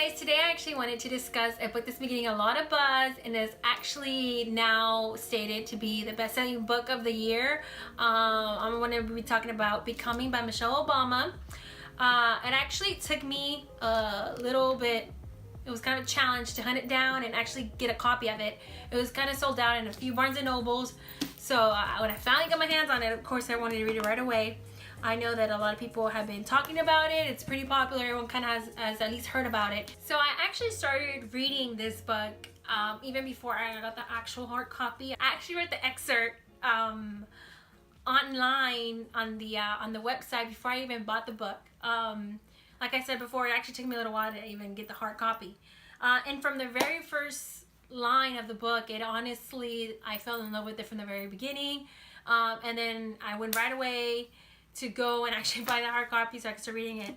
guys, today I actually wanted to discuss a book that's been getting a lot of buzz and is actually now stated to be the best-selling book of the year. I'm going to be talking about Becoming by Michelle Obama. It actually took me a little bit, it was kind of a challenge to hunt it down and actually get a copy of it. It was kind of sold out in a few Barnes and Nobles. So when I finally got my hands on it, of course I wanted to read it right away. I know that a lot of people have been talking about it. It's pretty popular. Everyone kind of has at least heard about it. So I actually started reading this book even before I got the actual hard copy. I actually read the excerpt online on the website before I even bought the book. Like I said before, it actually took me a little while to even get the hard copy. And from the very first line of the book, it honestly, I fell in love with it from the very beginning. And then I went right away to go and actually buy the hard copy so I could start reading it.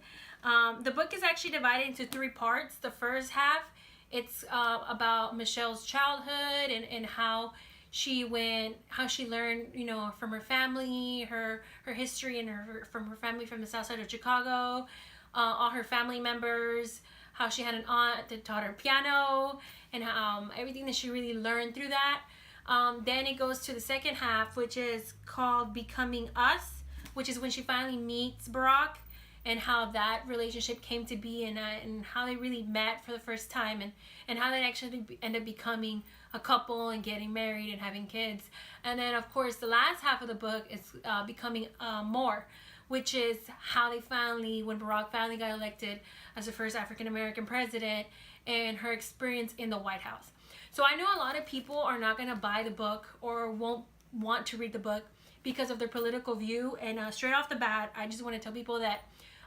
The book is actually divided into 3 parts. The first half, it's about Michelle's childhood and how she learned, you know, from her family, her history, and from her family from the south side of Chicago, all her family members, how she had an aunt that taught her piano, and everything that she really learned through that. Then it goes to the second half, which is called Becoming Us, which is when she finally meets Barack and how that relationship came to be, and how they really met for the first time, and how they actually end up becoming a couple and getting married and having kids. And then of course the last half of the book is Becoming More, which is how they finally, when Barack finally got elected as the first African-American president, and her experience in the White House. So I know a lot of people are not going to buy the book or won't want to read the book because of their political view, and straight off the bat, I just want to tell people that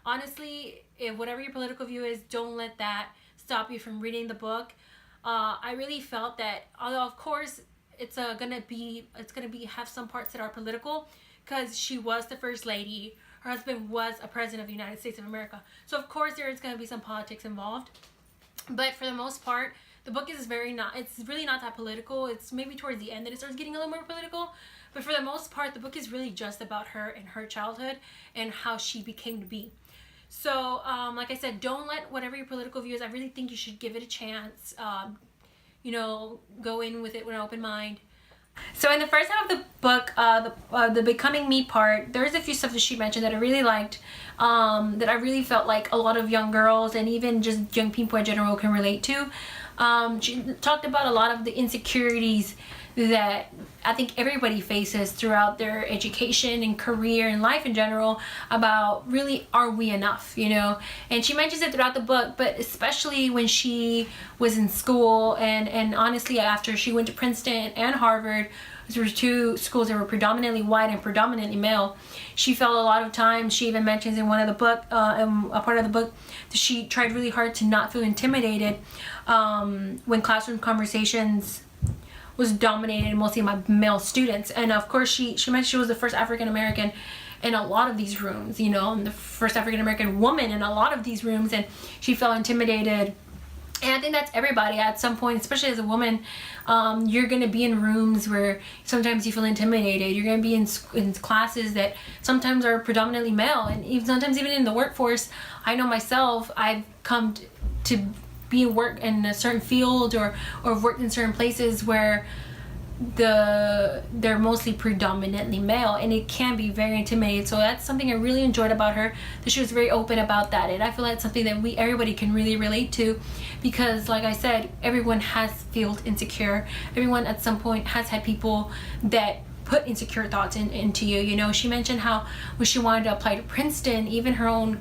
honestly, if whatever your political view is, don't let that stop you from reading the book. I really felt that, although of course it's gonna have some parts that are political, because she was the first lady, her husband was a president of the United States of America, so of course there is going to be some politics involved. But for the most part, the book is it's really not that political. It's maybe towards the end that it starts getting a little more political. But for the most part, the book is really just about her and her childhood and how she became to be. So, like I said, don't let whatever your political view is. I really think you should give it a chance. You know, go in with it with an open mind. So in the first half of the book, the Becoming Me part, there's a few stuff that she mentioned that I really liked, that I really felt like a lot of young girls and even just young people in general can relate to. She talked about a lot of the insecurities that I think everybody faces throughout their education and career and life in general, about really, are we enough, you know? And she mentions it throughout the book, but especially when she was in school, and honestly after she went to Princeton and Harvard, those were 2 schools that were predominantly white and predominantly male. She felt a lot of times, she even mentions in one of the book, in a part of the book, that she tried really hard to not feel intimidated when classroom conversations was dominated mostly by male students. And of course she mentioned she was the first African-American in a lot of these rooms, you know, and the first African-American woman in a lot of these rooms, and she felt intimidated. And I think that's everybody at some point, especially as a woman. You're going to be in rooms where sometimes you feel intimidated. You're going to be in classes that sometimes are predominantly male, and sometimes even in the workforce. I know myself, I've come to be work in a certain field or worked in certain places where they're mostly predominantly male, and it can be very intimidating. So that's something I really enjoyed about her, that she was very open about that. And I feel like it's something that everybody can really relate to, because like I said, everyone has felt insecure. Everyone at some point has had people that put insecure thoughts into you. You know, she mentioned how when she wanted to apply to Princeton, even her own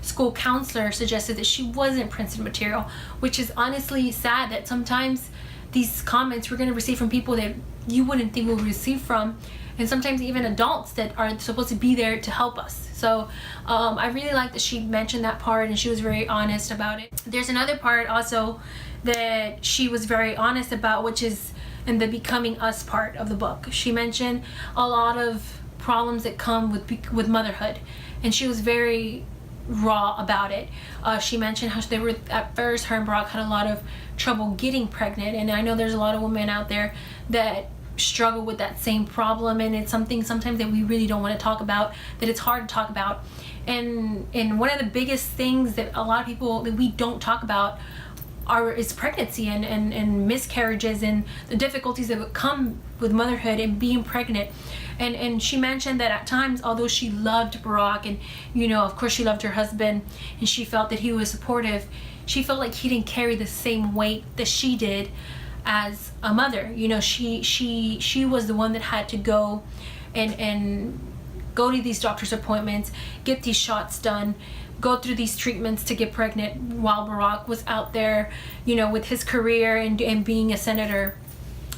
school counselor suggested that she wasn't Princeton material, which is honestly sad that sometimes these comments we're going to receive from people that you wouldn't think we would receive from, and sometimes even adults that are supposed to be there to help us. So I really like that she mentioned that part, and she was very honest about it. There's another part also that she was very honest about, which is in the Becoming Us part of the book. She mentioned a lot of problems that come with motherhood, and she was very raw about it. She mentioned how they were, at first, her and Barack had a lot of trouble getting pregnant, and I know there's a lot of women out there that struggle with that same problem, and it's something sometimes that we really don't want to talk about, that it's hard to talk about. And one of the biggest things that a lot of people that we don't talk about is pregnancy and miscarriages and the difficulties that would come with motherhood and being pregnant. And she mentioned that at times, although she loved Barack and, you know, of course she loved her husband and she felt that he was supportive, she felt like he didn't carry the same weight that she did as a mother. You know, she was the one that had to go and go to these doctor's appointments, get these shots done, go through these treatments to get pregnant while Barack was out there, you know, with his career and being a senator.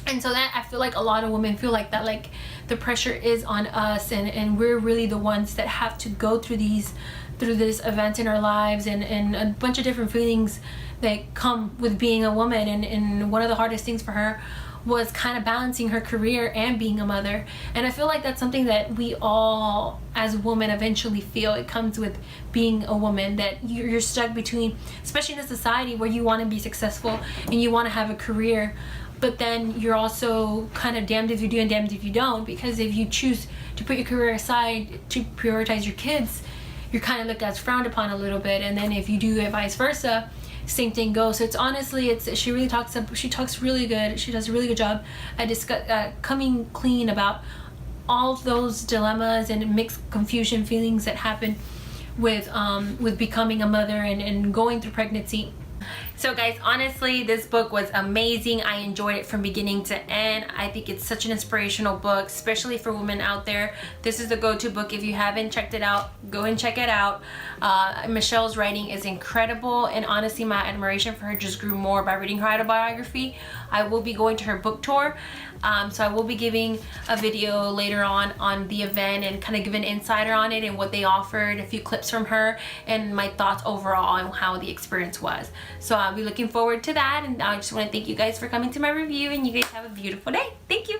And so that, I feel like a lot of women feel like that, like the pressure is on us, and we're really the ones that have to go through this event in our lives, and a bunch of different feelings that come with being a woman. And one of the hardest things for her was kind of balancing her career and being a mother. And I feel like that's something that we all as women eventually feel. It comes with being a woman, that you're stuck between, especially in a society where you want to be successful and you want to have a career, but then you're also kind of damned if you do and damned if you don't, because if you choose to put your career aside to prioritize your kids, you're kind of looked at as frowned upon a little bit. And then if you do it vice versa, same thing goes. So it's honestly, she talks really good. She does a really good job at coming clean about all of those dilemmas and mixed confusion feelings that happen with becoming a mother and going through pregnancy. So guys, honestly, this book was amazing. I enjoyed it from beginning to end. I think it's such an inspirational book, especially for women out there. This is the go-to book. If you haven't checked it out, go and check it out. Michelle's writing is incredible, and honestly, my admiration for her just grew more by reading her autobiography. I will be going to her book tour, so I will be giving a video later on the event and kind of give an insider on it and what they offered, a few clips from her, and my thoughts overall on how the experience was. So I'll be looking forward to that, and I just want to thank you guys for coming to my review, and you guys have a beautiful day. Thank you.